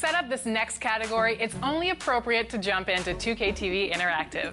set up this next category, it's only appropriate to jump into 2K TV Interactive.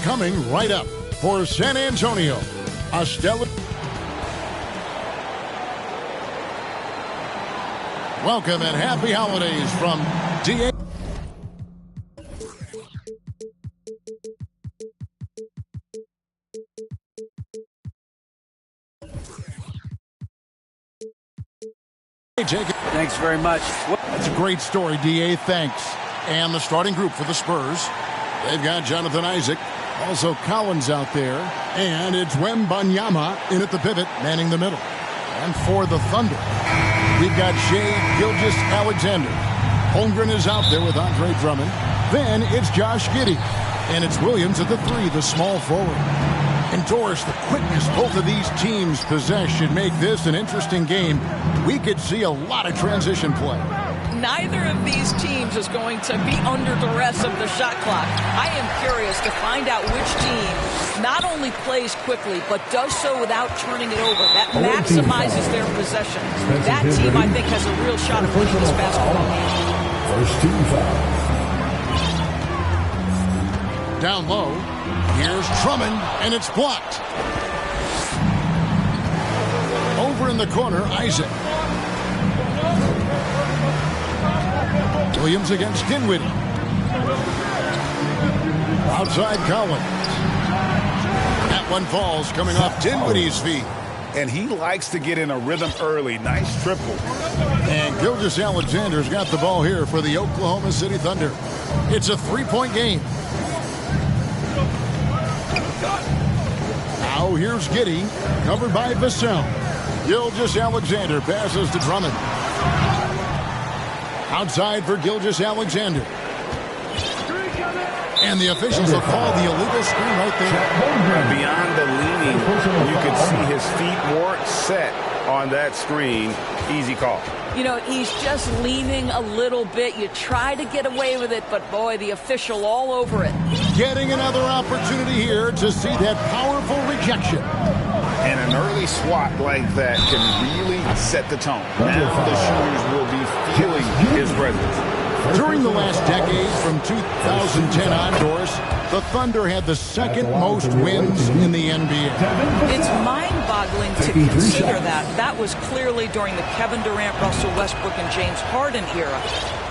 Coming right up for San Antonio, a stellar. Welcome and happy holidays from DA. Thanks very much. That's a great story, DA. Thanks. And the starting group for the Spurs. They've got Jonathan Isaac, also Collins out there, and it's Wembanyama in at the pivot, manning the middle. And for the Thunder, we've got Shai Gilgeous-Alexander. Holmgren is out there with Andre Drummond. Then it's Josh Giddey, and it's Williams at the 3, the small forward. And Doris, the quickness both of these teams possess should make this an interesting game. We could see a lot of transition play. Neither of these teams is going to be under duress of the shot clock. I am curious to find out which team not only plays quickly, but does so without turning it over. That maximizes their possession. That team, I think, has a real shot of winning this basketball game. First team foul. Down low, here's Drummond, and it's blocked. Over in the corner, Isaac. Williams against Dinwiddie. Outside Collins. That one falls coming off Dinwiddie's feet. And he likes to get in a rhythm early. Nice triple. And Gilgeous-Alexander's got the ball here for the Oklahoma City Thunder. It's a three-point game. Now here's Giddey, covered by Vassell. Gilgeous-Alexander passes to Drummond. Outside for Gilgeous-Alexander. And the officials have called the illegal screen right there. Beyond the leaning, you could see his feet weren't set on that screen. Easy call. You know, he's just leaning a little bit. You try to get away with it, but boy, the official all over it. Getting another opportunity here to see that powerful rejection. And an early swat like that can really set the tone. Now the shooters will be feeling his presence. During the last decade, from 2010 on, Doris, the Thunder had the second most wins in the NBA. It's mind-boggling to consider that. That was clearly during the Kevin Durant, Russell Westbrook, and James Harden era.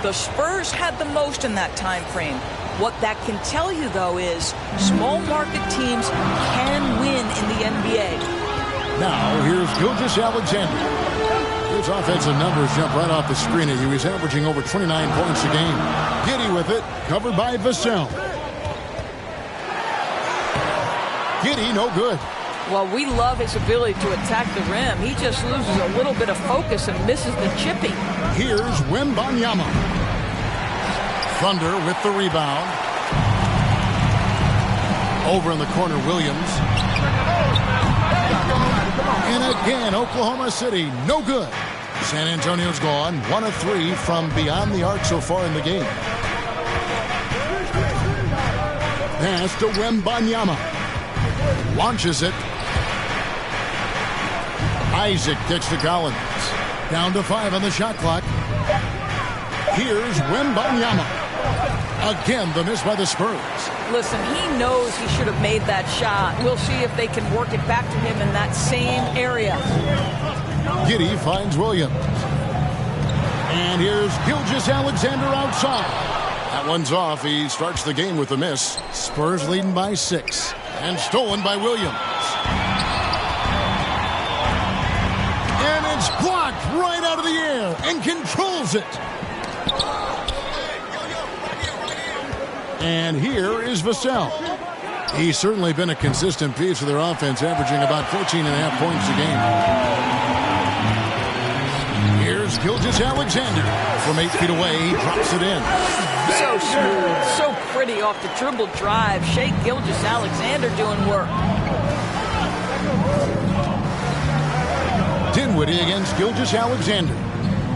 The Spurs had the most in that time frame. What that can tell you, though, is small market teams can win in the NBA. Now, here's Gilgeous-Alexander. His offensive numbers jump right off the screen at you. He's averaging over 29 points a game. Giddey with it, covered by Vassell. Giddey, no good. Well, we love his ability to attack the rim. He just loses a little bit of focus and misses the chipping. Here's Wembanyama. Thunder with the rebound. Over in the corner, Williams. And again, Oklahoma City, no good. San Antonio's gone 1 of 3 from beyond the arc so far in the game. Pass to Wembanyama. Launches it. Isaac kicks to Collins. Down to 5 on the shot clock. Here's Wembanyama. Again, the miss by the Spurs. Listen, he knows he should have made that shot. We'll see if they can work it back to him in that same area. Giddey finds Williams. And here's Gilgeous-Alexander outside. That one's off. He starts the game with a miss. Spurs leading by 6. And stolen by Williams. And it's blocked right out of the air and controls it. And here is Vassell. He's certainly been a consistent piece of their offense, averaging about 14.5 points a game. Here's Here's Gilgeous-Alexander. From 8 feet away, he drops it in. So smooth, so pretty off the dribble drive. Shea Gilgeous-Alexander doing work. Dinwiddie against Gilgeous-Alexander.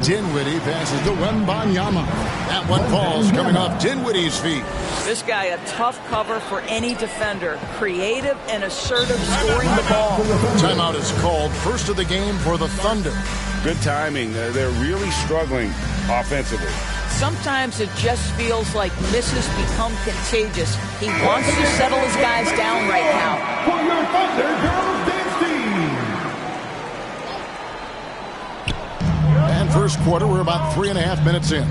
Dinwiddie passes to Wembanyama. That one falls coming off Dinwiddie's feet. This guy a tough cover for any defender. Creative and assertive scoring the ball. Timeout is called. First of the game for the Thunder. Good timing. They're really struggling offensively. Sometimes it just feels like misses become contagious. He wants to settle his guys down right now. For your Thunder, Girls Dance Team. And first quarter, we're about 3.5 minutes in.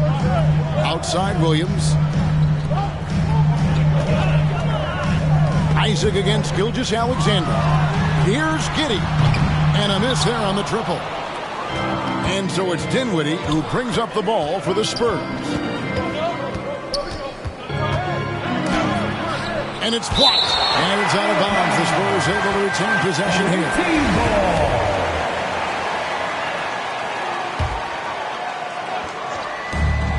Outside Williams. Isaac against Gilgeous-Alexander. Here's Giddey. And a miss there on the triple. And so it's Dinwiddie who brings up the ball for the Spurs. And it's blocked. And it's out of bounds. The Spurs able to retain possession here.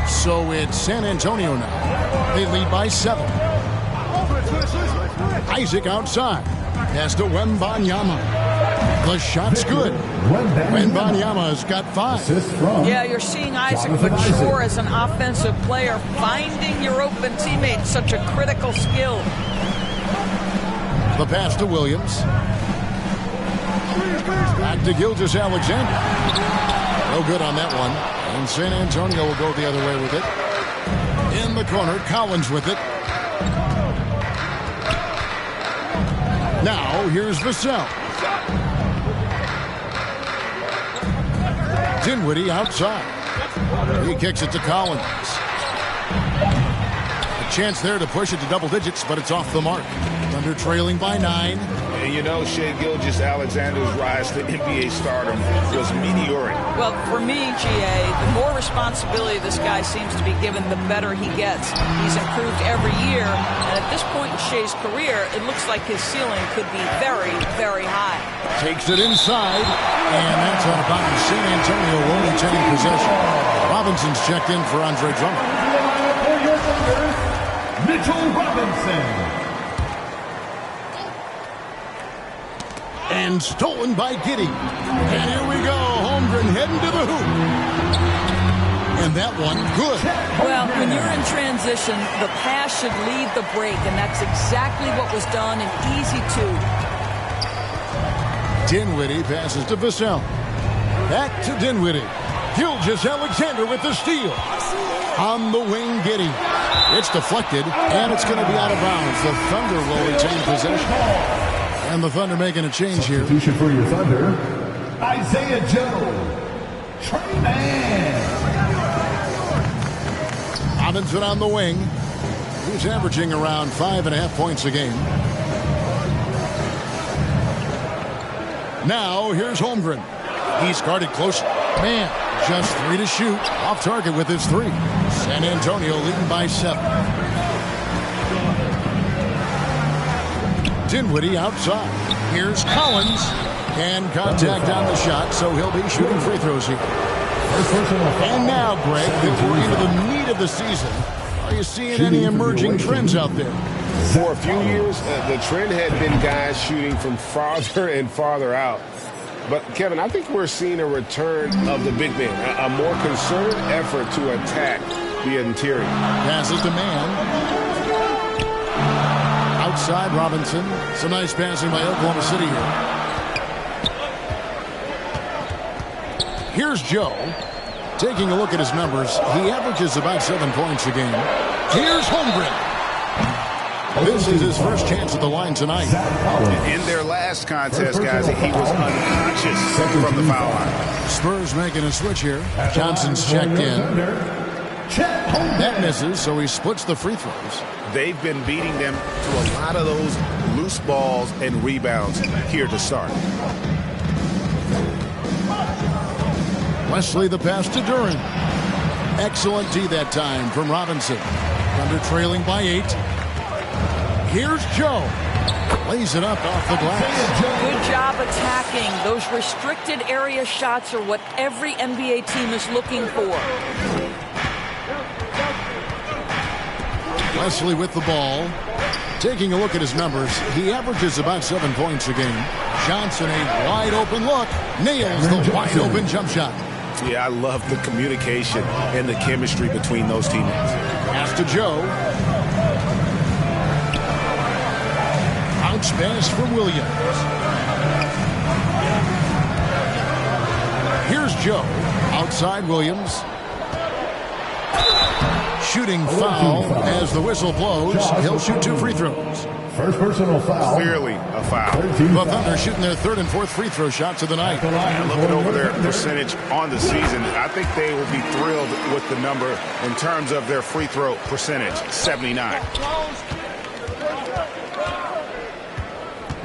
So it's San Antonio now. They lead by 7. Isaac outside. Pass to Wembanyama. The shot's good. Wembanyama's got 5. Yeah, you're seeing Isaac mature as an offensive player. Finding your open teammates, such a critical skill. The pass to Williams. Back to Gilgeous-Alexander. No good on that one. And San Antonio will go the other way with it. In the corner, Collins with it. Now, here's Vassell. Dinwiddie outside. He kicks it to Collins. A chance there to push it to double digits, but it's off the mark. Thunder trailing by 9. And you know, Shea Gilgeous-Alexander's rise to NBA stardom was meteoric. Well, for me, GA, the more responsibility this guy seems to be given, the better he gets. He's improved every year, and at this point in Shea's career, it looks like his ceiling could be very, very high. Takes it inside, and that's out of bounds. San Antonio will retain possession. Robinson's checked in for Andre Drummond. For your Thunder, Mitchell Robinson. And stolen by Giddey. And here we go. Holmgren heading to the hoop. And that one, good. Well, when you're in transition, the pass should lead the break, and that's exactly what was done in easy 2. Dinwiddie passes to Vassell. Back to Dinwiddie. Gilgeous-Alexander with the steal. On the wing, Giddey. It's deflected, and it's going to be out of bounds. The Thunder will retain possession. And the Thunder making a change here. Substitution for your Thunder, Isaiah Joe. Trey Man. Robinson on the wing. He's averaging around 5.5 points a game. Now, here's Holmgren. He's guarded close. Man, just 3 to shoot. Off target with his 3. San Antonio leading by 7. Dinwiddie outside. Here's Collins. And contact on the shot, so he'll be shooting free throws here. And now, Greg, that we're into the meat of the season, are you seeing any emerging trends out there? For a few years, the trend had been guys shooting from farther and farther out. But, Kevin, I think we're seeing a return of the big man, a more concerted effort to attack the interior. Passes to man. Outside Robinson. Some nice passing by Oklahoma City here. Here's Joe. Taking a look at his numbers, he averages about 7 points a game. Here's Holmgren. This is his first chance at the line tonight. In their last contest, guys, he was unconscious from the foul line. Spurs making a switch here. Johnson's checked in. That misses, so he splits the free throws. They've been beating them to a lot of those loose balls and rebounds here to start. Wesley the pass to Duren. Excellent D that time from Robinson. Under trailing by 8. Here's Joe. Lays it up off the glass. Good job attacking. Those restricted area shots are what every NBA team is looking for. Wesley with the ball. Taking a look at his numbers, he averages about 7 points a game. Johnson, a wide open look, nails the wide open jump shot. Yeah, I love the communication and the chemistry between those teammates. Pass to Joe. Bounce pass for Williams. Here's Joe. Outside Williams. Shooting foul as the whistle blows. He'll shoot 2 free throws. First personal foul. Clearly a foul. The Thunder shooting their 3rd and 4th free throw shots of the night. And looking over their percentage on the season, I think they will be thrilled with the number in terms of their free throw percentage, 79.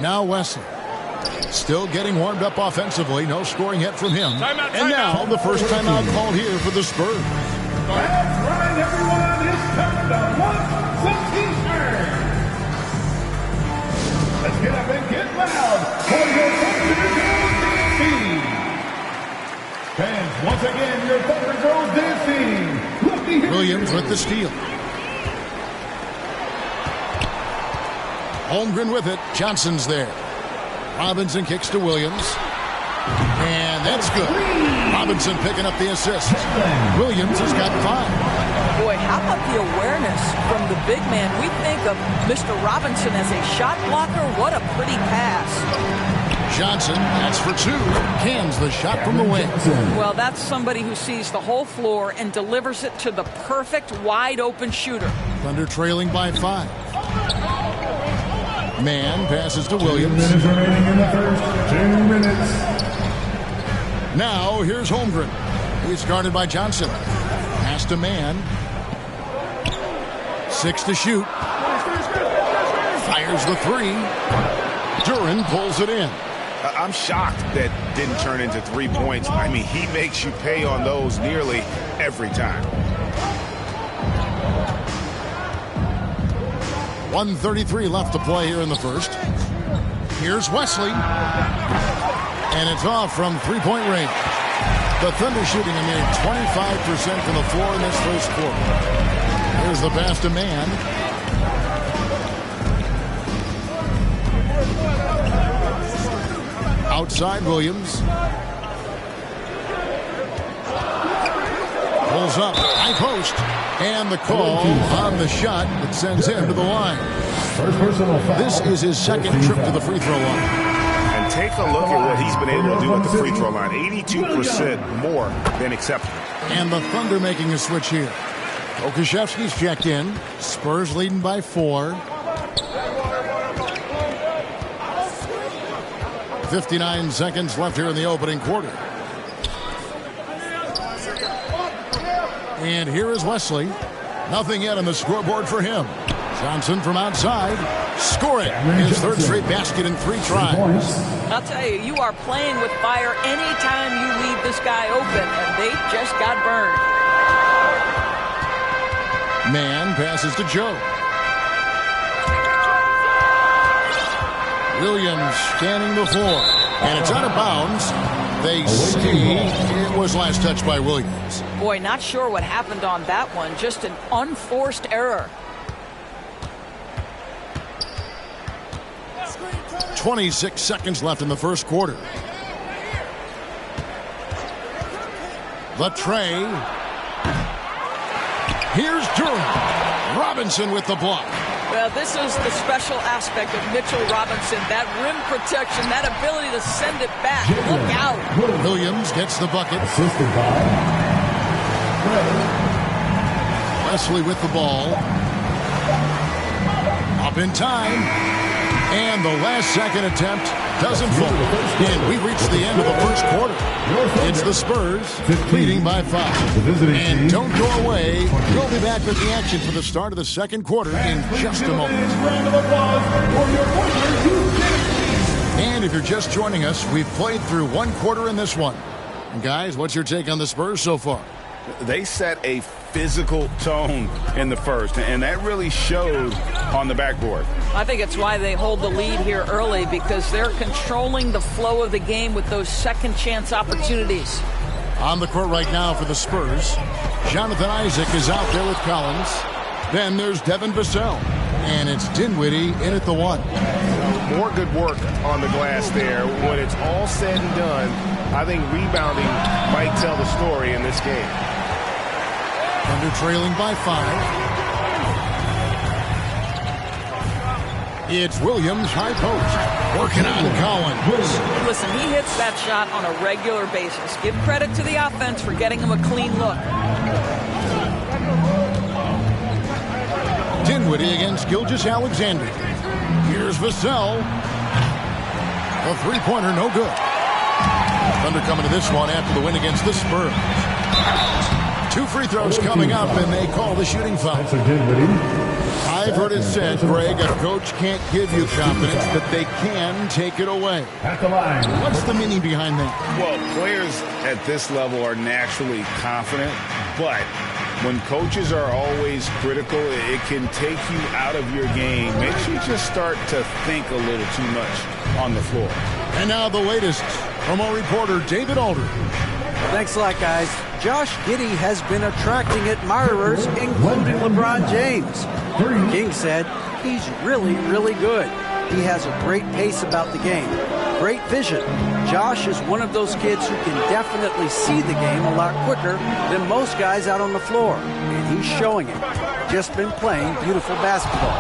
Now Wesley. Still getting warmed up offensively. No scoring yet from him. And now the first timeout called here for the Spurs. That's right, everyone. It's time to want some T-shirts. Let's get up and get loud for your Thunder Girls dancing. Fans, once again, your Thunder Girls dancing. Look here. Williams with the steal. Holmgren with it. Johnson's there. Robinson kicks to Williams. And that's good. Robinson picking up the assist. Williams has got 5. Boy, how about the awareness from the big man? We think of Mr. Robinson as a shot blocker. What a pretty pass. Johnson, that's for 2. Cans the shot from the wing. Well, that's somebody who sees the whole floor and delivers it to the perfect wide open shooter. Thunder trailing by 5. Man passes to Williams. 2 minutes remaining in the first. 2 minutes. Now here's Holmgren. He's guarded by Johnson. Pass to Man. 6 to shoot. Fires the 3. Duran pulls it in. I'm shocked that didn't turn into 3 points. I mean, he makes you pay on those nearly every time. 1:33 left to play here in the first. Here's Wesley. And it's off from 3-point range. The Thunder shooting a mere 25% from the floor in this first quarter. Here's the pass to Man. Outside Williams. Pulls up, high post. And the call on the shot that sends him to the line. First personal foul. This is his 2nd trip to the free throw line. And take a look at what he's been able to do at the free throw line. 82% more than acceptable. And the Thunder making a switch here. Okashevsky's checked in. Spurs leading by 4. 59 seconds left here in the opening quarter. And here is Wesley. Nothing yet on the scoreboard for him. Johnson from outside. Scoring his 3rd straight basket in 3 tries. I'll tell you, you are playing with fire anytime you leave this guy open, and they just got burned. Man passes to Joe. Williams standing before. And it's out of bounds. They say it was last touched by Williams. Boy, not sure what happened on that one. Just an unforced error. 26 seconds left in the first quarter. The tray. Here's Duran. Robinson with the block. Well, this is the special aspect of Mitchell Robinson. That rim protection, that ability to send it back. Look out. Williams gets the bucket. Assisted by Wesley with the ball. Up in time. And the last second attempt doesn't fall. And we've reached the end of the first quarter. It's the Spurs leading by 5. And don't go away. We'll be back with the action for the start of the second quarter in just a moment. And if you're just joining us, we've played through 1 quarter in this one. And guys, what's your take on the Spurs so far? They set a physical tone in the first, and that really showed on the backboard. I think it's why they hold the lead here early, because they're controlling the flow of the game with those second chance opportunities. On the court right now for the Spurs, Jonathan Isaac is out there with Collins. Then there's Devin Vassell, and it's Dinwiddie in at the one. More good work on the glass there. When it's all said and done, I think rebounding might tell the story in this game. Thunder trailing by 5. It's Williams, high post, working on Collins. Listen, he hits that shot on a regular basis. Give credit to the offense for getting him a clean look. Dinwiddie against Gilgeous-Alexander. Here's Vassell. A three-pointer, no good. Thunder coming to this one after the win against the Spurs. 2 free throws coming up, and they call the shooting foul. I've heard it said, Greg, a coach can't give you confidence, but they can take it away. At the line. What's the meaning behind that? Well, players at this level are naturally confident, but when coaches are always critical, it can take you out of your game. Makes you just start to think a little too much on the floor. And now the latest from our reporter, David Alder. Thanks a lot, guys. Josh Giddey has been attracting admirers, including LeBron James. King said he's really, really good. He has a great pace about the game. Great vision. Josh is one of those kids who can definitely see the game a lot quicker than most guys out on the floor. And he's showing it. Just been playing beautiful basketball.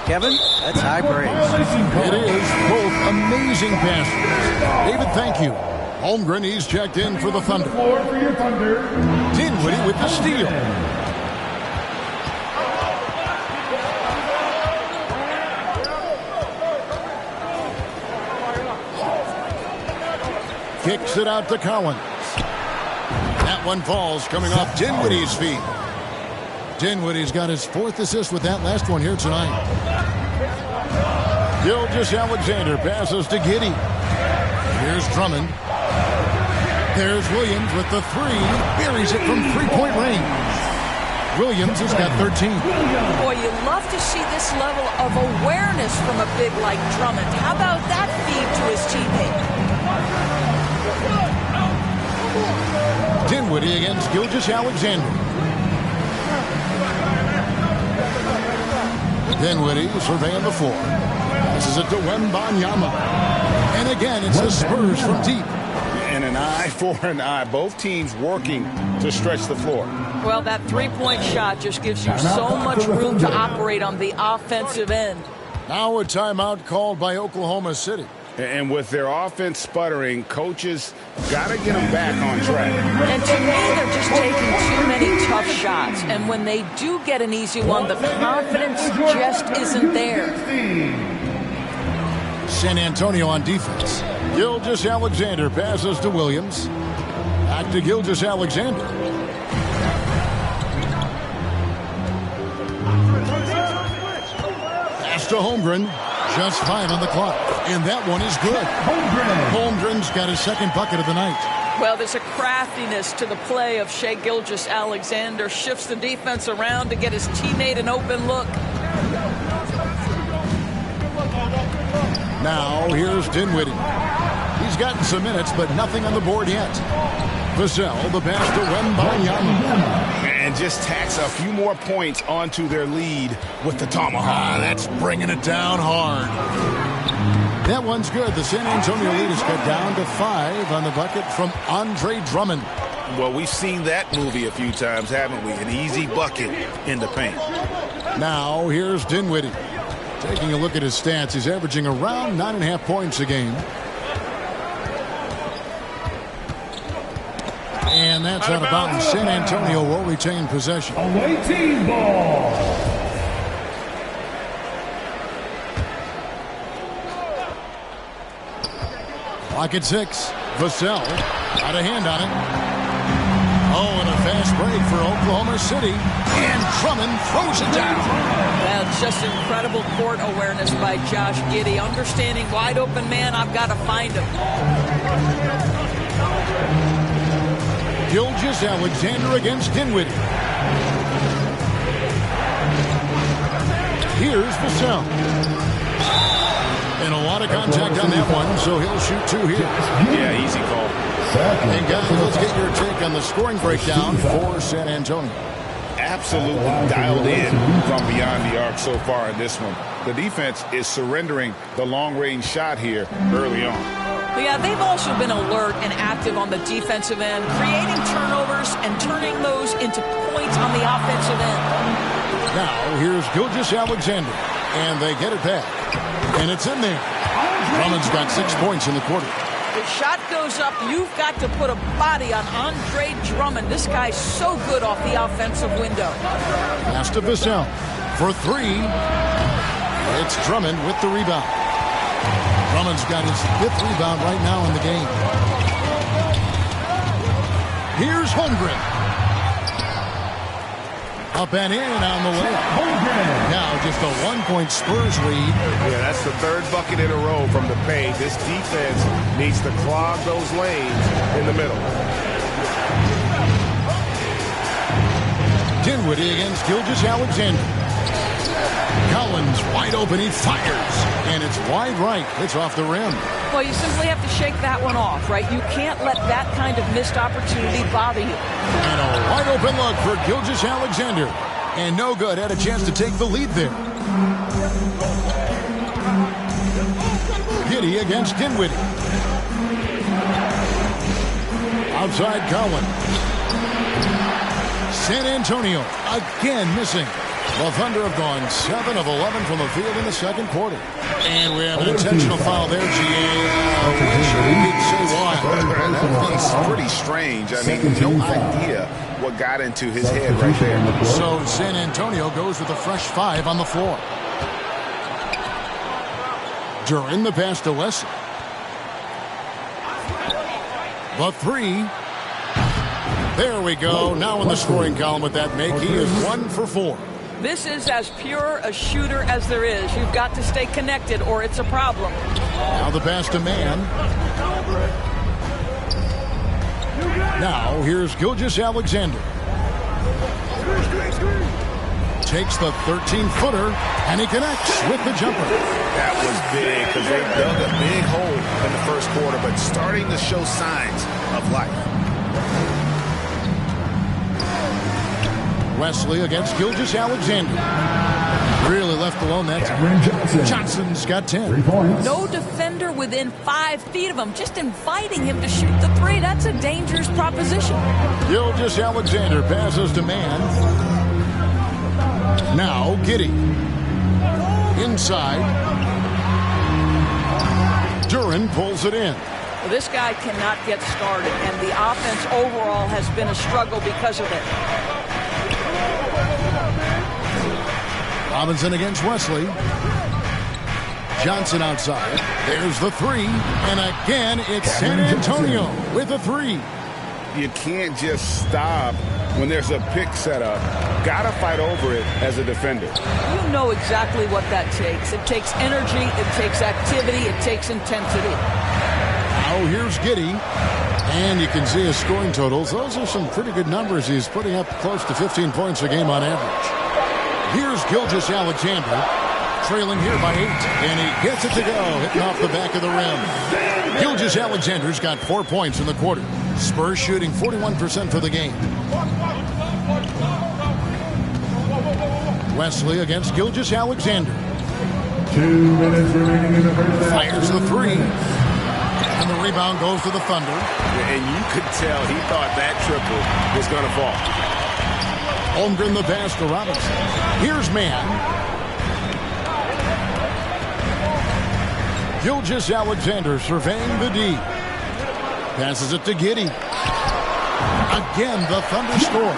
Kevin, that's high praise. It is both amazing passes. David, thank you. Holmgren, he's checked in for the Thunder. Floor for your Thunder. Dinwiddie with the steal. Kicks it out to Collins. That one falls, coming off Dinwiddie's feet. Dinwiddie's got his 4th assist with that last one here tonight. Gilgeous-Alexander passes to Giddey. Here's Drummond. There's Williams with the 3. Buries it from 3-point range. Williams has got 13. Boy, you love to see this level of awareness from a big like Drummond. How about that feed to his teammate? Dinwiddie against Gilgeous-Alexander. Dinwiddie surveying the floor. This is a Wembanyama. And again, it's the Spurs from deep. And an eye for an eye. Both teams working to stretch the floor. Well, that three-point shot just gives you so much room to operate on the offensive end. Now a timeout called by Oklahoma City. And with their offense sputtering, coaches got to get them back on track. And to me, they're just taking too many tough shots. And when they do get an easy one, the confidence just isn't there. San Antonio on defense. Gilgeous-Alexander passes to Williams. Back to Gilgeous-Alexander. Pass to Holmgren. Just 5 on the clock. And that one is good. Holmgren's got his 2nd bucket of the night. Well, there's a craftiness to the play of Shai Gilgeous-Alexander. Shifts the defense around to get his teammate an open look. Now, here's Dinwiddie. He's gotten some minutes, but nothing on the board yet. Vassell, the pass to Wembanyama. And just tacks a few more points onto their lead with the tomahawk. That's bringing it down hard. That one's good. The San Antonio lead is cut down to 5 on the bucket from Andre Drummond. Well, we've seen that movie a few times, haven't we? An easy bucket in the paint. Now, here's Dinwiddie. Taking a look at his stats, he's averaging around 9.5 points a game. And that's out of bounds. San Antonio will retain possession. Away team ball. Clock at 6. Vassell got a hand on it. Oh, and a fast break for Oklahoma City. And Drummond throws it down. That's just incredible court awareness by Josh Giddey. Understanding wide open man, I've got to find him. Gilgeous Alexander against Dinwiddie. Here's Vassell. And a lot of contact on that one, so he'll shoot 2 here. Yeah, easy call. And guys, let's get your take on the scoring breakdown for San Antonio. Absolutely dialed in from beyond the arc so far in this one. The defense is surrendering the long-range shot here early on. Yeah, they've also been alert and active on the defensive end, creating turnovers and turning those into points on the offensive end. Now, here's Gilgeous Alexander, and they get it back. And it's in there. Drummond's got 6 points in the quarter. The shot goes up. You've got to put a body on Andre Drummond. This guy's so good off the offensive window. Pass to Vassell for 3. It's Drummond with the rebound. Drummond's got his 5th rebound right now in the game. Here's Holmgren. Up and in on the layup. Now just a 1-point Spurs lead. Yeah, that's the 3rd bucket in a row from the paint. This defense needs to clog those lanes in the middle. Dinwiddie against Gilgeous Alexander. Collins wide open. He fires. And it's wide right. It's off the rim. Well, you simply have to shake that one off, right? You can't let that kind of missed opportunity bother you. And a wide open look for Gilgeous Alexander. And no good. Had a chance to take the lead there. Giddey against Dinwiddie. Outside Collins. San Antonio again missing. The Thunder have gone 7 of 11 from the field in the second quarter. And we have an intentional foul there, G.A. Wish we could say why. That's pretty strange. I mean, no idea what got into his head right there. So San Antonio goes with a fresh 5 on the floor. During the pass to Wesley. The 3. There we go. Now in the scoring column with that make, he is 1 for 4. This is as pure a shooter as there is. You've got to stay connected or it's a problem. Now the pass to Mann. Now here's Gilgeous Alexander. Takes the 13-footer, and he connects with the jumper. That was big because they dug a big hole in the first quarter, but starting to show signs of life. Wesley against Gilgeous Alexander. Really left alone that time. Johnson's got 10. 3 points. No defender within 5 feet of him. Just inviting him to shoot the 3. That's a dangerous proposition. Gilgeous Alexander passes to Mann. Now Giddey. Inside. Duran pulls it in. Well, this guy cannot get started, and the offense overall has been a struggle because of it. Robinson against Wesley. Johnson outside. There's the 3. And again, it's San Antonio with a 3. You can't just stop when there's a pick set up. Gotta fight over it as a defender. You know exactly what that takes. It takes energy, it takes activity, it takes intensity. Now here's Giddey. And you can see his scoring totals. Those are some pretty good numbers. He's putting up close to 15 points a game on average. Here's Gilgeous Alexander, trailing here by 8, and he gets it to go, hitting off the back of the rim. Gilgeous Alexander's got 4 points in the quarter. Spurs shooting 41% for the game. Wesley against Gilgeous Alexander. 2 minutes remaining in the first half. Fires the 3, and the rebound goes to the Thunder. And you could tell he thought that triple was going to fall. Holmgren the pass to Robinson. Here's Mann. Gilgeous Alexander surveying the D. Passes it to Giddey. Again, the Thunder score.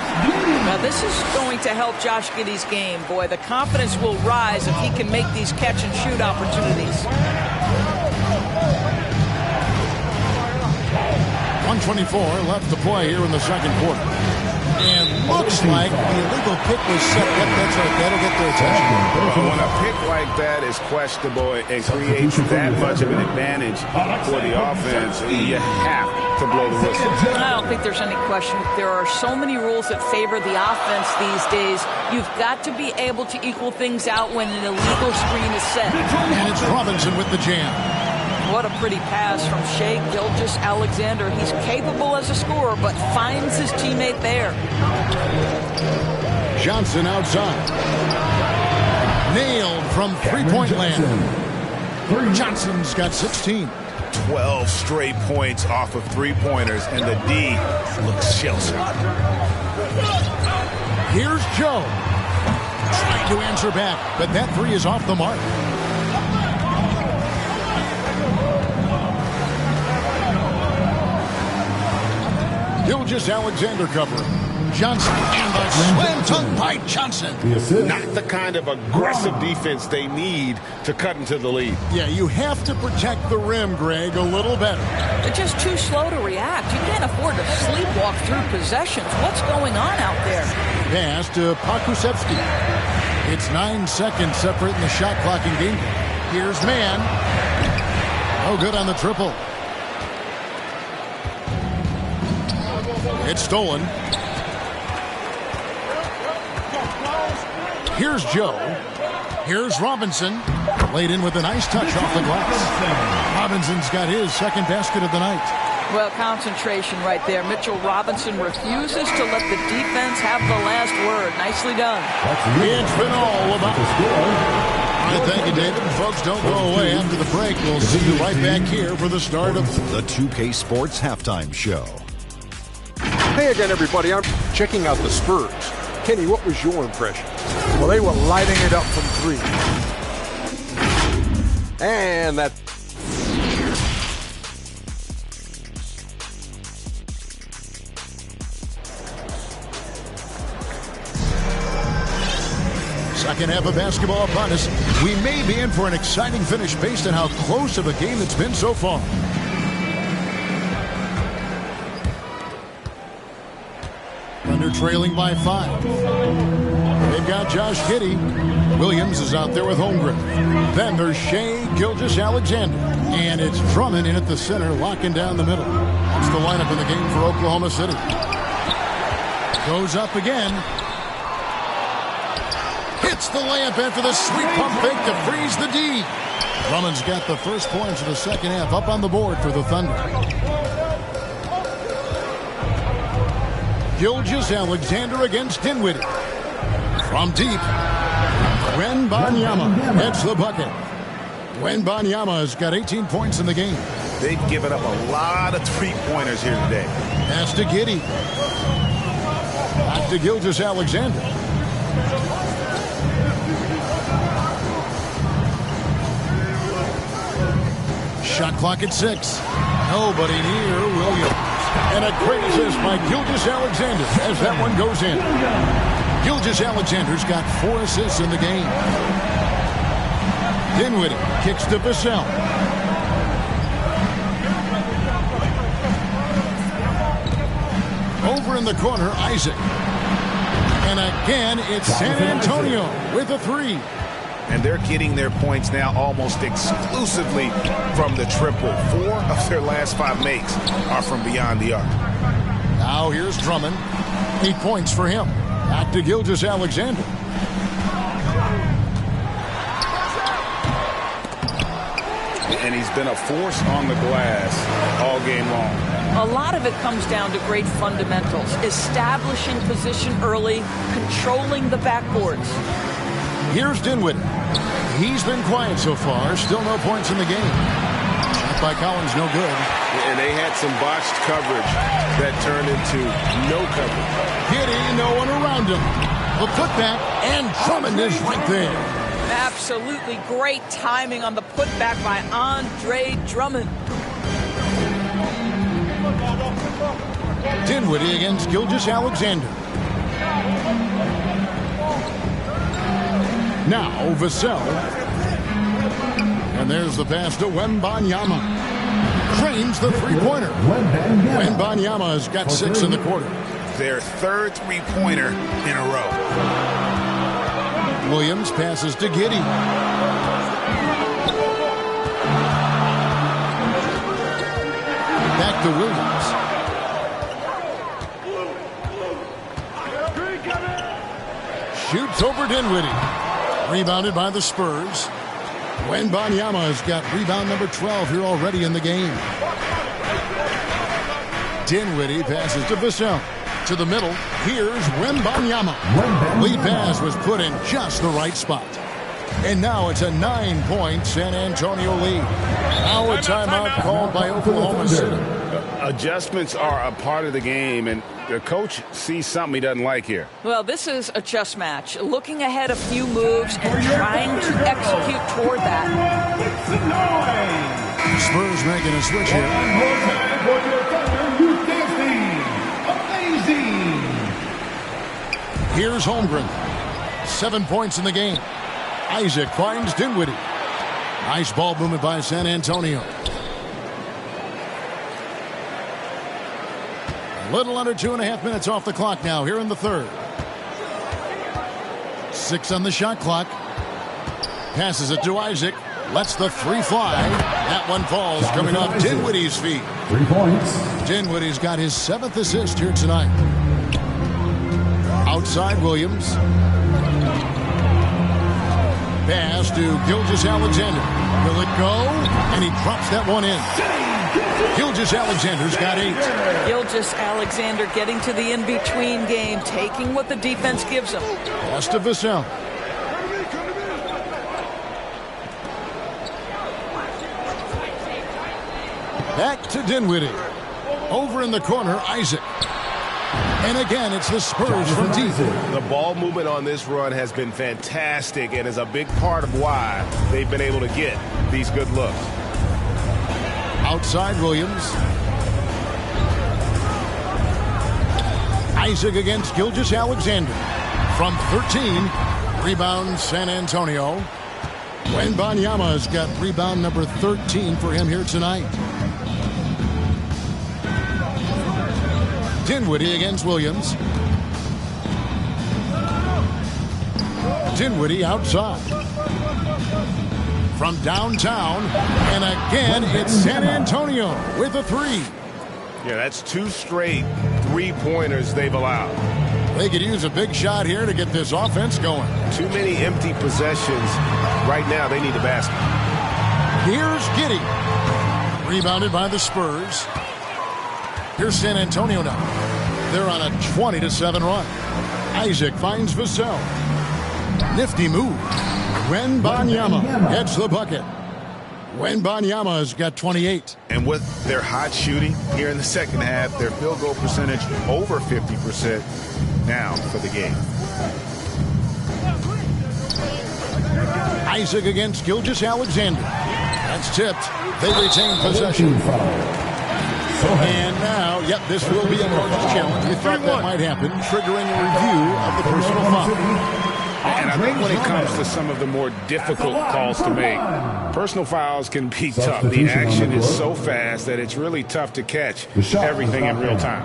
Now, this is going to help Josh Giddey's game. Boy, the confidence will rise if he can make these catch-and-shoot opportunities. 124 left to play here in the second quarter. And looks like the illegal pick was set. Yep, that's right. That'll get their attention. When a pick like that is questionable and creates that much of an advantage for the offense, you have to blow the whistle. I don't think there's any question. There are so many rules that favor the offense these days. You've got to be able to equal things out when an illegal screen is set. And it's Robinson with the jam. What a pretty pass from Shea-Gilgeous-Alexander. He's capable as a scorer, but finds his teammate there. Johnson outside. Nailed from three-point land. Johnson's got 16. 12 straight points off of three-pointers, and the D looks shell-shocked. Here's Joe. Trying to answer back, but that three is off the mark. Gilgeous-Alexander covering. Johnson and the slam dunk by Johnson. Not the kind of aggressive defense they need to cut into the lead. Yeah, you have to protect the rim, Greg, a little better. They're just too slow to react. You can't afford to sleepwalk through possessions. What's going on out there? Pass to Pakusevsky. It's 9 seconds separating the shot clock and game. Here's Mann. No good on the triple. It's stolen. Here's Joe. Here's Robinson. Laid in with a nice touch off the glass. Robinson's got his second basket of the night. Well, concentration right there. Mitchell Robinson refuses to let the defense have the last word. Nicely done. It's been all about the score. All right, thank you, David. Folks, don't go away after the break. We'll see you right back here for the start of the 2K Sports Halftime Show. Hey again, everybody. I'm checking out the Spurs. Kenny, what was your impression? Well, they were lighting it up from three. And that... Second half of basketball upon us. We may be in for an exciting finish based on how close of a game it's been so far. Thunder trailing by 5. They've got Josh Giddey. Williams is out there with Holmgren. Then there's Shea-Gilgeous-Alexander. And it's Drummond in at the center, locking down the middle. That's the lineup in the game for Oklahoma City. Goes up again. Hits the layup after the sweet pump fake to freeze the D. Drummond's got the first points of the second half up on the board for the Thunder. Gilgeous-Alexander against Dinwiddie. From deep, Wembanyama hits the bucket. Wembanyama has got 18 points in the game. They've given up a lot of three-pointers here today. Pass to Giddey. Back to Gilgeous-Alexander. Shot clock at 6. Nobody near Williams. And a great assist by Gilgeous-Alexander as that one goes in. Gilgeous-Alexander's got 4 assists in the game. Dinwiddie kicks to Vassell. Over in the corner, Isaac. And again, it's San Antonio with a 3. And they're getting their points now almost exclusively from the triple. 4 of their last 5 makes are from beyond the arc. Now here's Drummond. 8 points for him. Back to Gilgeous-Alexander. And he's been a force on the glass all game long. A lot of it comes down to great fundamentals. Establishing position early, controlling the backboards. Here's Dinwiddie. He's been quiet so far. Still no points in the game. Shot by Collins, no good. And they had some botched coverage that turned into no coverage. Giddey, no one around him. The putback, and Drummond is right there. Absolutely great timing on the putback by Andre Drummond. Dinwiddie against Gilgeous-Alexander. Now Vassell. And there's the pass to Wembanyama. Trains the three-pointer. Wembanyama has got 6 in the quarter. Their 3rd three-pointer in a row. Williams passes to Giddey. Back back to Williams. Shoots over Dinwiddie. Rebounded by the Spurs. Wembanyama has got rebound number 12 here already in the game. Dinwiddie passes to Vassell. To the middle. Here's Wembanyama. Lead pass was put in just the right spot. And now it's a 9-point San Antonio lead. Now a timeout called by Oklahoma City. Adjustments are a part of the game, and the coach sees something he doesn't like here. Well, this is a chess match. Looking ahead a few moves and trying to execute toward that. Spurs making a switch here. Here's Holmgren. 7 points in the game. Isaac finds Dinwiddie. Nice ball movement by San Antonio. A little under 2.5 minutes off the clock now here in the third. 6 on the shot clock. Passes it to Isaac. Lets the three fly. That one falls coming off Dinwiddie's feet. 3 points. Dinwiddie's got his 7th assist here tonight. Outside Williams. Pass to Gilgeous-Alexander. Will it go? And he drops that one in. Gilgeous-Alexander's got 8. Gilgeous-Alexander getting to the in-between game, taking what the defense gives him. Pass to Vassell. Back to Dinwiddie. Over in the corner, Isaac. And again, it's the Spurs from deep. The ball movement on this run has been fantastic and is a big part of why they've been able to get these good looks. Outside Williams. Isaac against Gilgeous-Alexander. From 13, rebound San Antonio. Wembanyama's got rebound number 13 for him here tonight. Dinwiddie against Williams. Dinwiddie outside. From downtown. And again, it's San Antonio with a 3. Yeah, that's 2 straight 3-pointers they've allowed. They could use a big shot here to get this offense going. Too many empty possessions. Right now, they need a basket. Here's Giddey. Rebounded by the Spurs. Here's San Antonio now. They're on a 20-7 run. Isaac finds Vassell. Nifty move. Wembanyama gets the bucket. Wembanyama's got 28. And with their hot shooting here in the second half, their field goal percentage over 50% now for the game. Isaac against Gilgeous-Alexander. That's tipped. They retain possession. And now, this will be a coach's challenge. We thought that might happen, triggering a review of the personal foul. And I think when it comes to some of the more difficult calls to make, personal fouls can be tough. The action is so fast that it's really tough to catch everything in real time.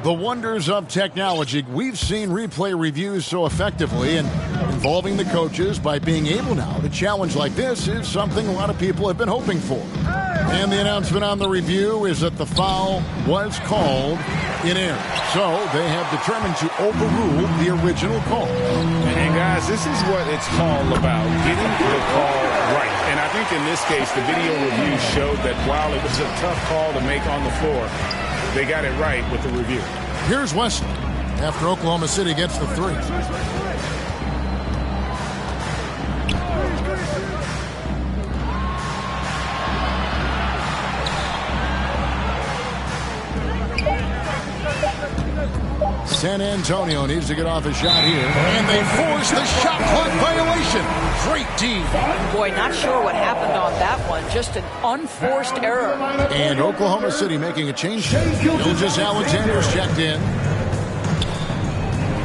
The wonders of technology. We've seen replay reviews so effectively, and involving the coaches by being able now to challenge like this is something a lot of people have been hoping for. And the announcement on the review is that the foul was called in error. So they have determined to overrule the original call. And guys, this is what it's all about, getting the call right. And I think in this case, the video review showed that while it was a tough call to make on the floor, they got it right with the review. Here's Wesley after Oklahoma City gets the 3. San Antonio needs to get off a shot here. And they force the shot clock violation. Great D. Boy, not sure what happened on that one. Just an unforced error. And Oklahoma City making a change. Gilgeous-Alexander's checked in.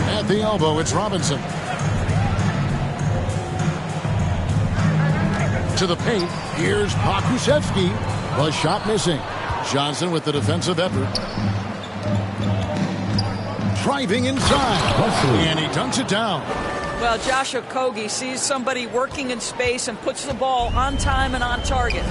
At the elbow, it's Robinson. To the paint, here's Pokusevski. The shot missing. Johnson with the defensive effort. Driving inside. And he dunks it down. Well, Josh Okogie sees somebody working in space and puts the ball on time and on target.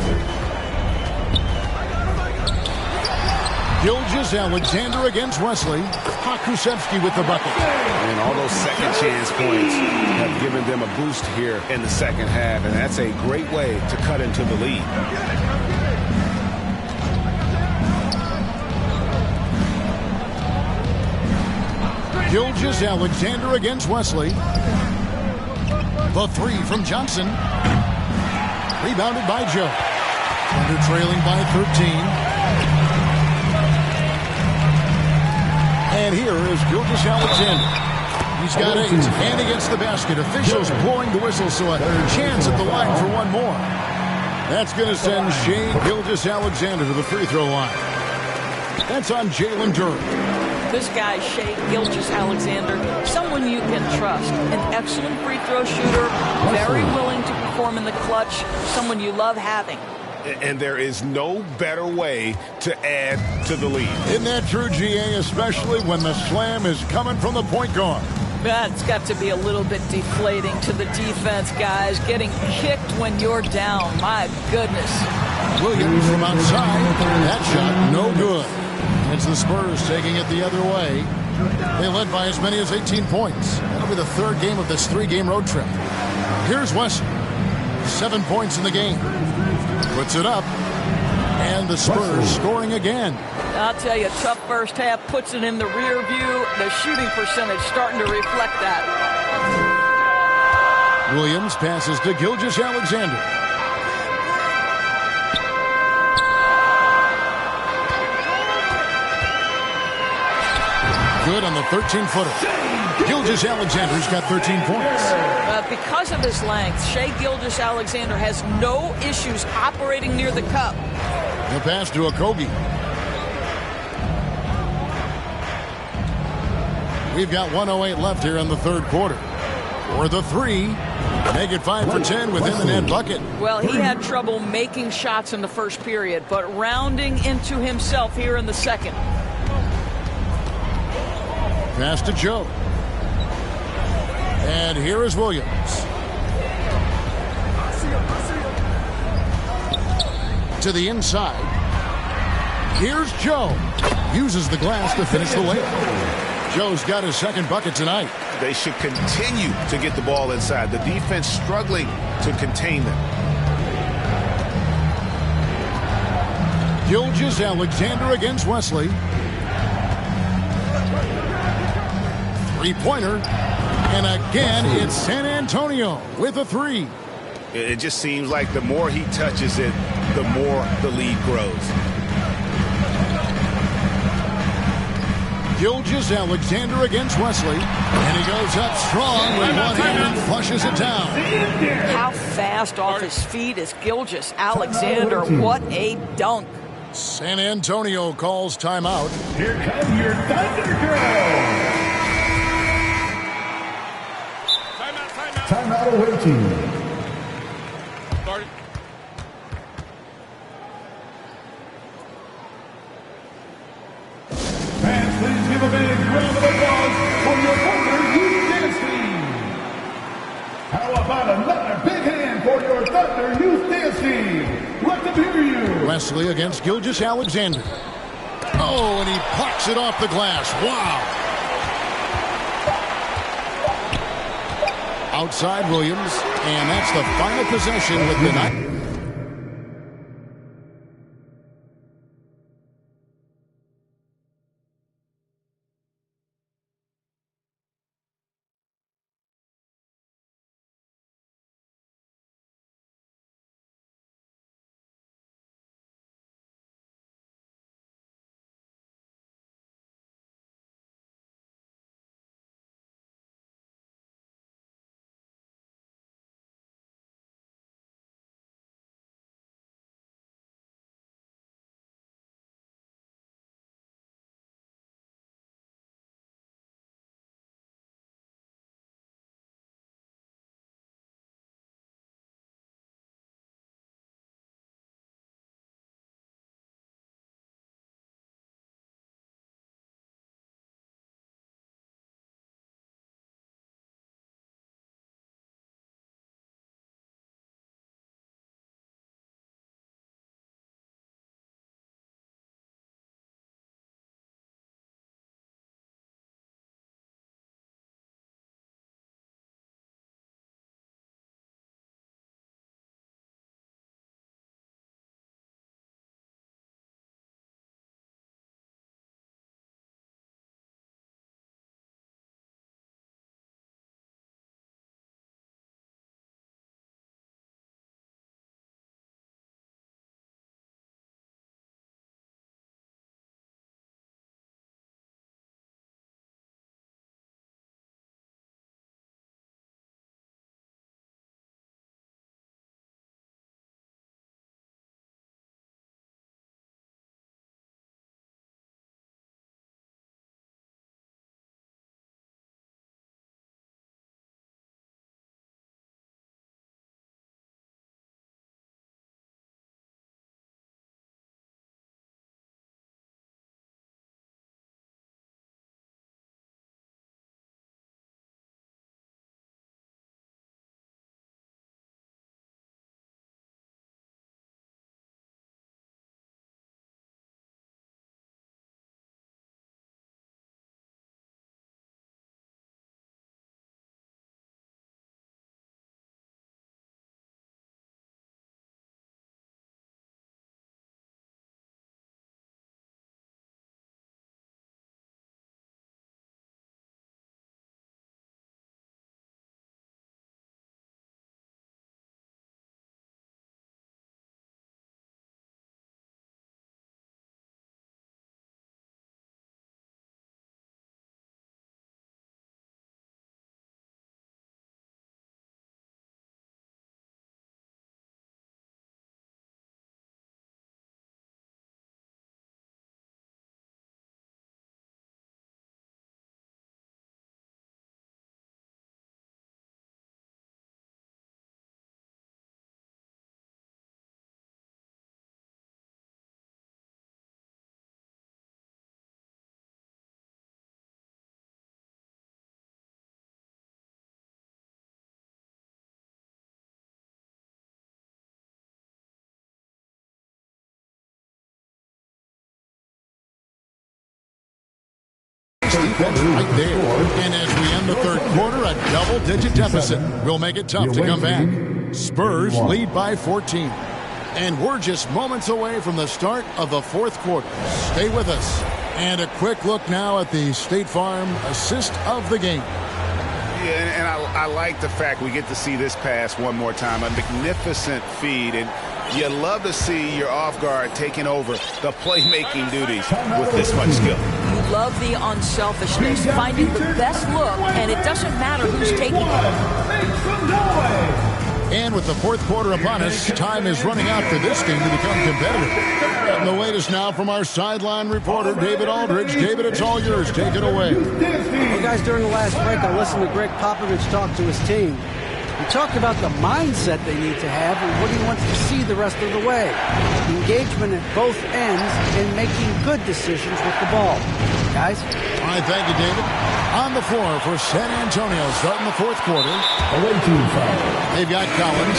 Gilgeous Alexander against Wesley. Hakusevsky with the bucket. And all those second chance points have given them a boost here in the second half, and that's a great way to cut into the lead. Gilgeous Alexander against Wesley. The three from Johnson. Rebounded by Joe. Thunder trailing by 13. And here is Gilgeous Alexander. He's got 8. And against the basket. Officials blowing the whistle, so a chance at the line for one more. That's going to send Shea Gilgeous Alexander to the free throw line. That's on Jalen Durham. This guy, Shea Gilgeous Alexander, someone you can trust. An excellent free throw shooter, very willing to perform in the clutch, someone you love having. And there is no better way to add to the lead. Isn't that true, GA, especially when the slam is coming from the point guard? That's got to be a little bit deflating to the defense, guys. Getting kicked when you're down. My goodness. Williams from outside. That shot no good. It's the Spurs taking it the other way. They led by as many as 18 points. That'll be the third game of this 3-game road trip. Here's Wesley. 7 points in the game. Puts it up. And the Spurs scoring again. I'll tell you, tough first half, puts it in the rear view. The shooting percentage starting to reflect that. Williams passes to Gilgeous Alexander. Good on the 13-footer. Gilgeous Alexander's got 13 points. Because of his length, Shea Gilgeous Alexander has no issues operating near the cup. The pass to Okogie. We've got 1:08 left here in the third quarter. For the three, make it 5 for 10 within the net bucket. Well, he had trouble making shots in the first period, but rounding into himself here in the second. Pass to Joe. And here is Williams. To the inside. Here's Joe. Uses the glass to finish the layup. Joe's got his second bucket tonight. They should continue to get the ball inside. The defense struggling to contain them. Gilgeous Alexander against Wesley. Three-pointer. And again, it's San Antonio with a three. It just seems like the more he touches it, the more the lead grows. Gilgeous Alexander against Wesley. And he goes up strong with one hand and flushes it down. How fast off his feet is Gilgeous Alexander. What a dunk. San Antonio calls timeout. Here come your Thunder Girls. Timeout awaiting. Fans, please give a big round of applause for your Thunder Youth Dance Team. How about another big hand for your Thunder Youth Dance Team? Let them hear you. Wesley against Gilgeous Alexander. Oh, and he pucks it off the glass. Wow. Outside Williams, and that's the final possession with the night. defense right there. And as we end the third quarter, a double-digit deficit will make it tough to come back. Spurs lead by 14. And we're just moments away from the start of the fourth quarter. Stay with us. And a quick look now at the State Farm assist of the game. Yeah, and I like the fact we get to see this pass one more time. A magnificent feed, and you love to see your off guard taking over the playmaking duties with this much skill. You love the unselfishness, finding the best look, and it doesn't matter who's taking it. And with the fourth quarter upon us, time is running out for this game to become competitive. And the latest now from our sideline reporter, David Aldridge. David, it's all yours. Take it away. Well, guys, during the last break, I listened to Greg Popovich talk to his team. He talked about the mindset they need to have and what he wants to see the rest of the way. Engagement at both ends and making good decisions with the ball. Guys? All right, thank you, David. On the floor for San Antonio, starting the fourth quarter. They've got Collins.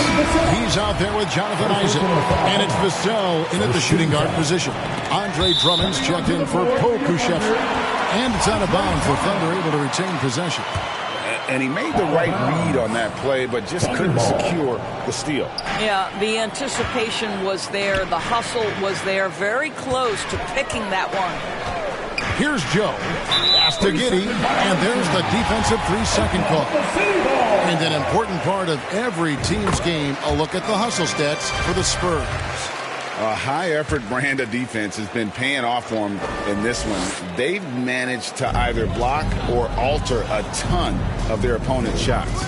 He's out there with Jonathan Isaac. And it's Vassell in at the shooting guard position. Andre Drummond's checked in for Pokushev. And it's out of bounds for Thunder, able to retain possession. And he made the right read on that play, but just couldn't secure the steal. Yeah, the anticipation was there. The hustle was there. Very close to picking that one. Here's Joe. Pass to Giddey. And there's the defensive 3-second call. And an important part of every team's game, a look at the hustle stats for the Spurs. A high-effort brand of defense has been paying off for them in this one. They've managed to either block or alter a ton of their opponent's shots.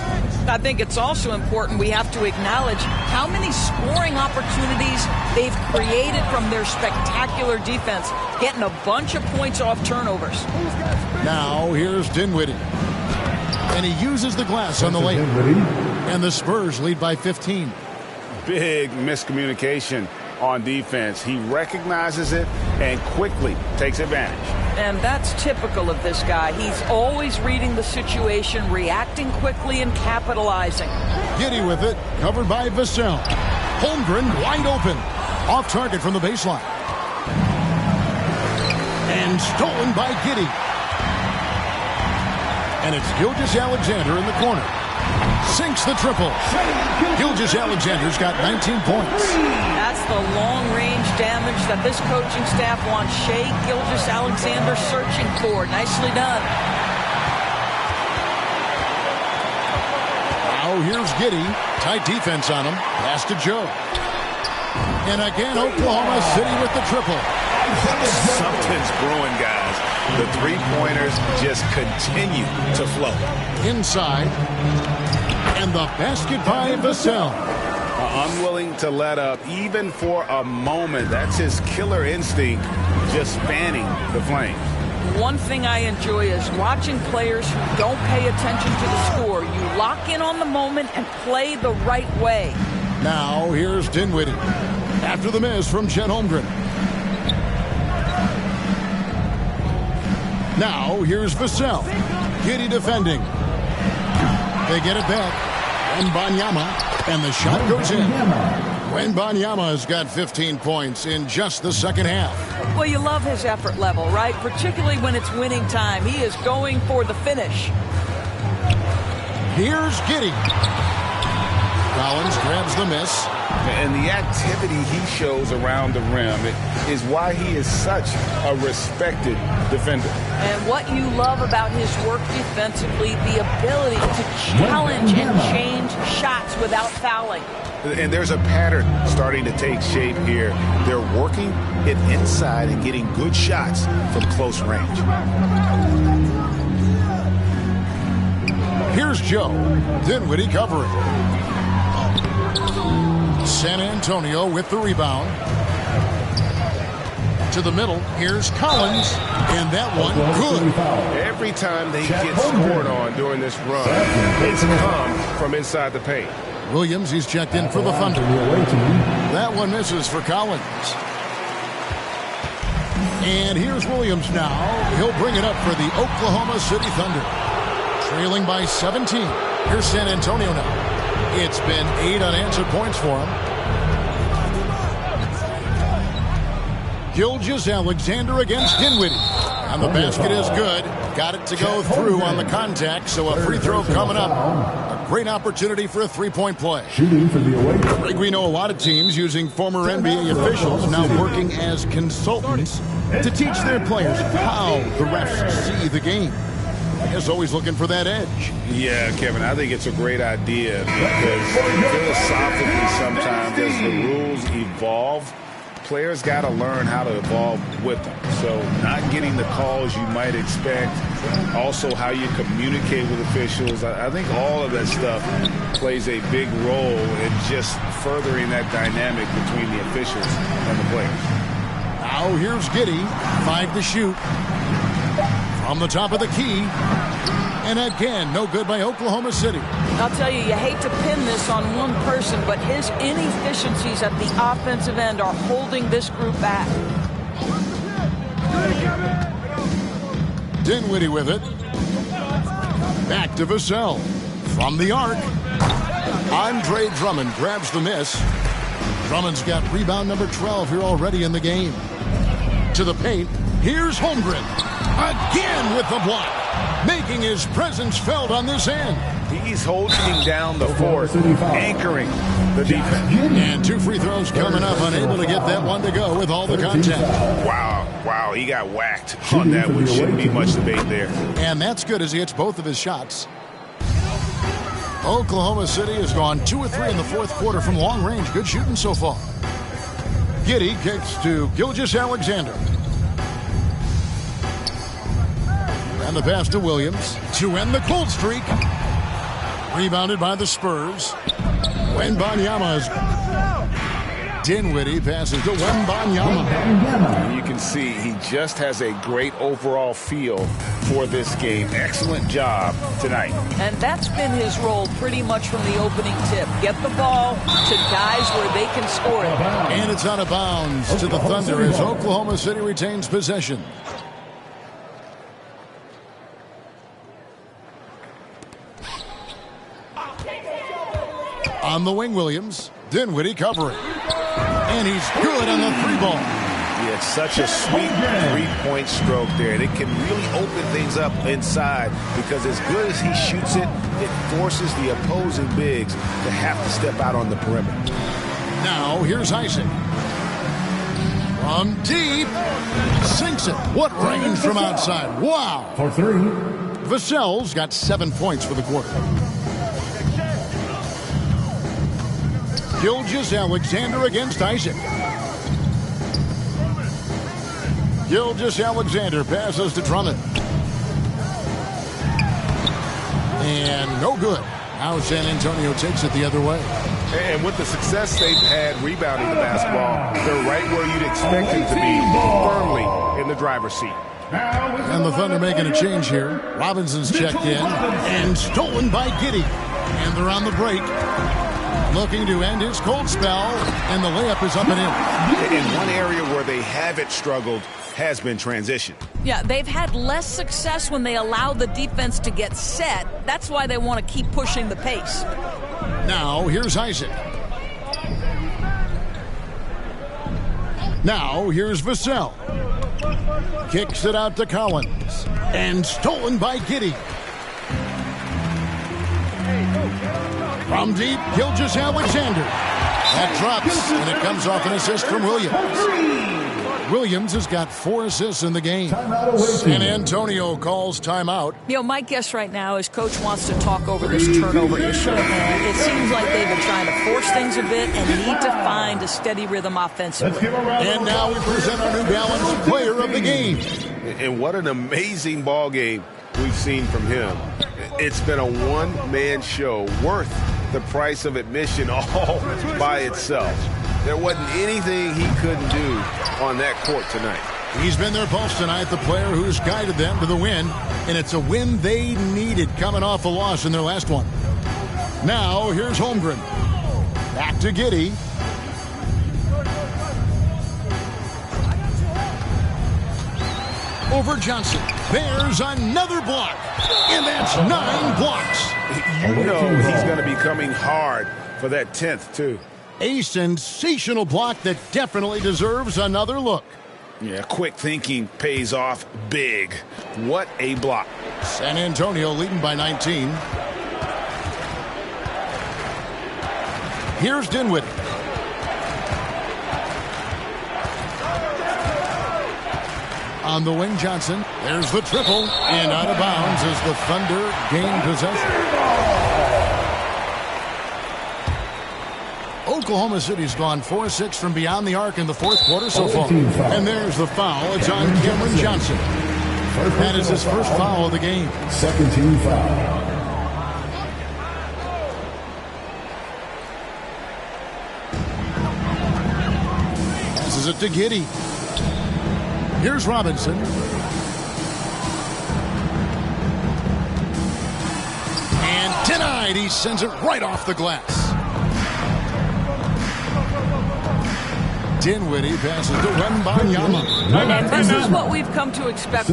I think it's also important we have to acknowledge how many scoring opportunities they've created from their spectacular defense, getting a bunch of points off turnovers. Now here's Dinwiddie. And he uses the glass on the layup. And the Spurs lead by 15. Big miscommunication on defense. He recognizes it and quickly takes advantage. And that's typical of this guy. He's always reading the situation, reacting quickly and capitalizing. Giddey with it, covered by Vassell. Holmgren wide open. Off target from the baseline. And stolen by Giddey. And it's Gilgeous-Alexander in the corner. Sinks the triple. Gilgeous-Alexander's got 19 points. That's the long-range damage that this coaching staff wants Shai Gilgeous-Alexander searching for. Nicely done. Now here's Giddey. Tight defense on him. Pass to Joe. And again, Oklahoma City with the triple. Something's brewing, guys. The three-pointers just continue to flow. Inside. And the basket by Vassell. Unwilling to let up even for a moment. That's his killer instinct, just fanning the flames. One thing I enjoy is watching players who don't pay attention to the score. You lock in on the moment and play the right way. Now here's Dinwiddie. After the miss from Chet Holmgren. Now here's Vassell. Giddey defending. They get it back. Wembanyama, and the shot goes in. Wembanyama's got 15 points in just the second half. Well, you love his effort level, right? Particularly when it's winning time. He is going for the finish. Here's Giddey. Collins grabs the miss. And the activity he shows around the rim is why he is such a respected defender. And what you love about his work defensively, the ability to challenge and change shots without fouling. And there's a pattern starting to take shape here. They're working it inside and getting good shots from close range. Here's Joe. Dinwiddie covering. San Antonio with the rebound. To the middle, here's Collins, and that one good. Every time they get scored on during this run, it's come from inside the paint. Williams, he's checked in for the Thunder. That one misses for Collins. And here's Williams now. He'll bring it up for the Oklahoma City Thunder. Trailing by 17. Here's San Antonio now. It's been 8 unanswered points for him. Gilgeous-Alexander against Dinwiddie. And the basket is good. Got it to go through on the contact, so a free throw coming up. A great opportunity for a three-point play. Shooting for the away. Greg, we know a lot of teams using former NBA officials now working as consultants to teach their players how the refs see the game. Is always looking for that edge. Yeah, Kevin, I think it's a great idea because philosophically sometimes as the rules evolve, players got to learn how to evolve with them. So not getting the calls you might expect, also how you communicate with officials. I think all of that stuff plays a big role in just furthering that dynamic between the officials and the players. Now here's Giddey, 5 to shoot. From the top of the key. And again, no good by Oklahoma City. I'll tell you, you hate to pin this on one person, but his inefficiencies at the offensive end are holding this group back. Dinwiddie with it. Back to Vassell. From the arc. Andre Drummond grabs the miss. Drummond's got rebound number 12 here already in the game. To the paint. Here's Holmgren. Again with the block. Making his presence felt on this end. He's holding down the fourth, anchoring the defense. And 2 free throws coming up, unable to get that one to go with all the contact. Wow, he got whacked on that, which shouldn't be much debate there. And that's good as he hits both of his shots. Oklahoma City has gone 2 of 3 in the fourth quarter from long range. Good shooting so far. Giddey kicks to Gilgeous-Alexander. And the pass to Williams to end the cold streak. Rebounded by the Spurs. Wembanyama's. Dinwiddie passes to Wembanyama. And you can see he just has a great overall feel for this game. Excellent job tonight. And that's been his role pretty much from the opening tip. Get the ball to guys where they can score it. And it's out of bounds to the Thunder as Oklahoma City retains possession. On the wing, Williams. Dinwiddie covering. And he's good on the 3-ball. Yeah, it's such a sweet three-point stroke there. And it can really open things up inside because as good as he shoots it, it forces the opposing bigs to have to step out on the perimeter. Now, here's Isaac. From deep. Sinks it. What range from outside. Wow. For 3. Vassell's got 7 points for the quarter. Gilgeous-Alexander against Isaac. Gilgeous-Alexander passes to Drummond. And no good. Now San Antonio takes it the other way. And with the success they've had rebounding the basketball, they're right where you'd expect them to be, firmly in the driver's seat. And the Thunder making a change here. Robinson's checked in and stolen by Giddey. And they're on the break. Looking to end his cold spell, and the layup is up and in. In one area where they haven't struggled has been transition. Yeah, they've had less success when they allow the defense to get set. That's why they want to keep pushing the pace. Now, here's Isaac. Now, here's Vassell. Kicks it out to Collins. And stolen by Giddey. From deep, Gilgeous-Alexander. That drops, and it comes off an assist from Williams. Williams has got 4 assists in the game. San Antonio calls timeout. You know, my guess right now is Coach wants to talk over this turnover issue. It seems like they've been trying to force things a bit and need to find a steady rhythm offensively. And now we present our New Balance player of the game. And what an amazing ball game we've seen from him. It's been a one-man show worth the price of admission all by itself. There wasn't anything he couldn't do on that court tonight. He's been their pulse tonight, the player who's guided them to the win, and it's a win they needed coming off a loss in their last one. Now, here's Holmgren. Back to Giddey. Over Johnson. There's another block. And that's 9 blocks. You know he's going to be coming hard for that 10th, too. A sensational block that definitely deserves another look. Yeah, quick thinking pays off big. What a block. San Antonio leading by 19. Here's Dinwiddie. On the wing, Johnson. There's the triple. And out of bounds as the Thunder gain possession. Oklahoma City's gone 4-6 from beyond the arc in the fourth quarter so far. And there's the foul. It's on Cameron Johnson. That is his first foul of the game. Second team foul. Passes it to Giddey. Here's Robinson. And denied. He sends it right off the glass. Dinwiddie passes to Wembanyama. And this is what we've come to expect.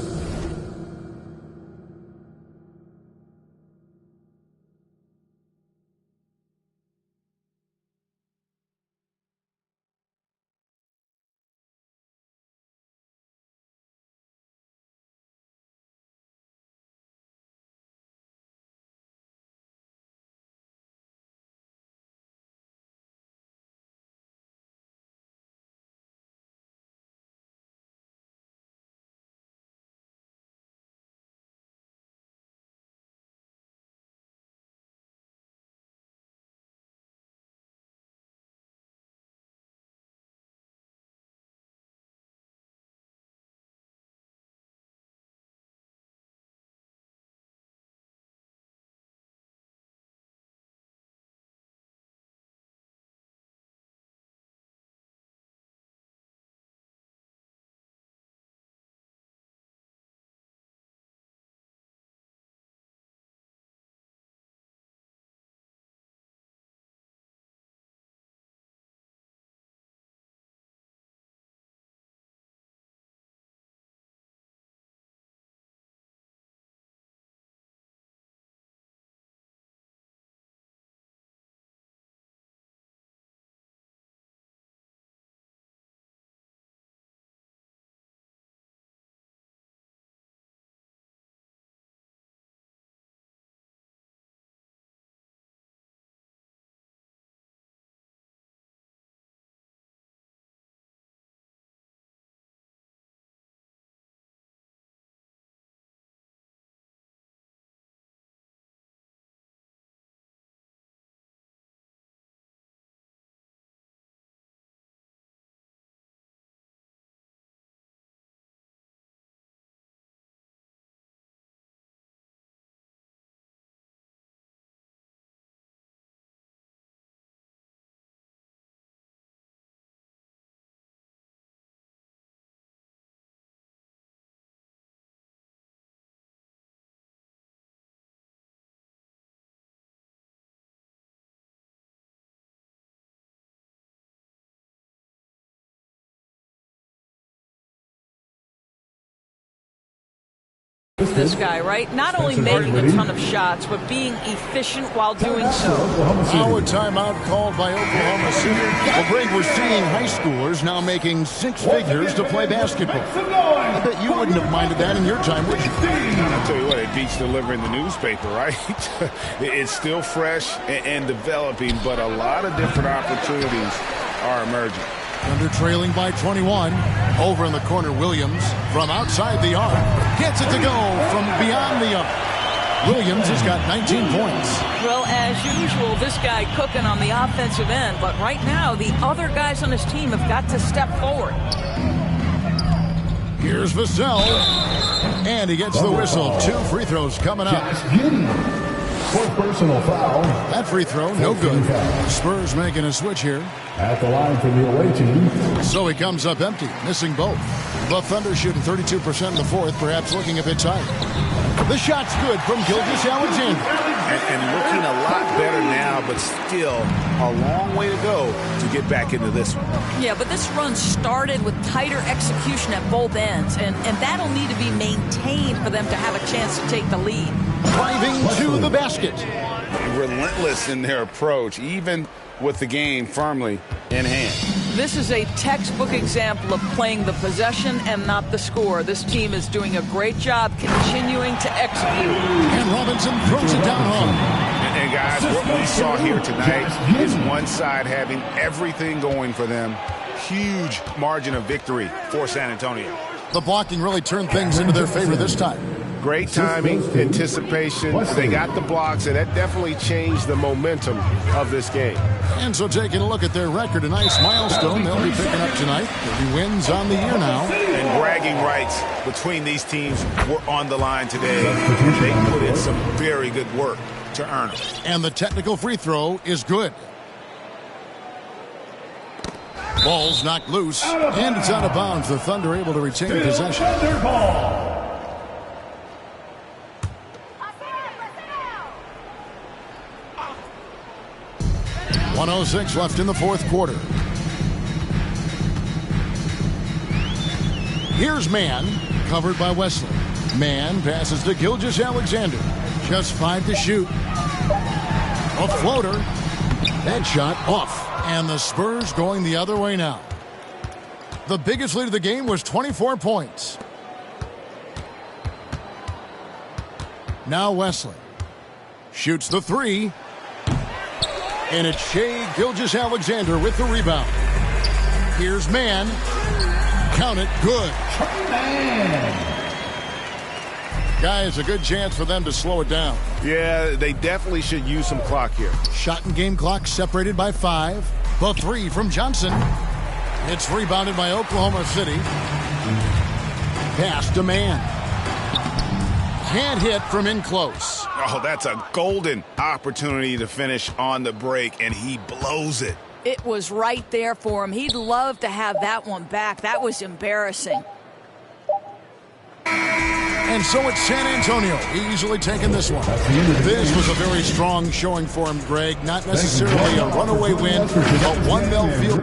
This guy, right? Not only making a ton of shots, but being efficient while doing so. Now a timeout called by Oklahoma City. Well, Greg, we're seeing high schoolers now making six figures to play basketball. I bet you wouldn't have minded that in your time, would you? I'll tell you what, it beats delivering the newspaper, right? It's still fresh and developing, but a lot of different opportunities are emerging. Thunder trailing by 21. Over in the corner, Williams from outside the arc. Gets it to go from beyond the arc. Williams has got 19 points. Well, as usual, this guy cooking on the offensive end. But right now, the other guys on his team have got to step forward. Here's Vassell. And he gets the whistle. 2 free throws coming up. Fourth personal foul. That free throw, no good. Spurs making a switch here. At the line for the away team. So he comes up empty, missing both. The Thunder shooting 32% in the fourth, perhaps looking a bit tight. The shot's good from Gilgeous-Alexander. And looking a lot better now, but still a long way to go to get back into this one. Yeah, but this run started with tighter execution at both ends, and that'll need to be maintained for them to have a chance to take the lead. Driving to the basket. Relentless in their approach, even with the game firmly in hand. This is a textbook example of playing the possession and not the score. This team is doing a great job continuing to execute. And Robinson throws it down home. And guys, what we saw here tonight is one side having everything going for them. Huge margin of victory for San Antonio. The blocking really turned things into their favor this time. Great timing, anticipation. They got the blocks, and that definitely changed the momentum of this game. And so taking a look at their record, a nice milestone they'll be picking up tonight. 30 wins on the year now. And bragging rights between these teams were on the line today. They put in some very good work to earn them. And the technical free throw is good. Ball's knocked loose, and it's out of bounds. The Thunder able to retain possession. 1:06 left in the fourth quarter. Here's Mann, covered by Wesley. Mann passes to Gilgeous-Alexander. Just 5 to shoot. A floater. That shot off. And the Spurs going the other way now. The biggest lead of the game was 24 points. Now Wesley shoots the 3. And it's Shai Gilgeous-Alexander with the rebound. Here's Mann. Count it, good. Guys, a good chance for them to slow it down. Yeah, they definitely should use some clock here. Shot and game clock separated by 5. The 3 from Johnson. It's rebounded by Oklahoma City. Pass to Mann. Can't hit from in close. Oh, that's a golden opportunity to finish on the break, and he blows it. It was right there for him. He'd love to have that one back. That was embarrassing. And so it's San Antonio easily taking this one. This was a very strong showing for him, Greg. Not necessarily a runaway win, but one they'll feel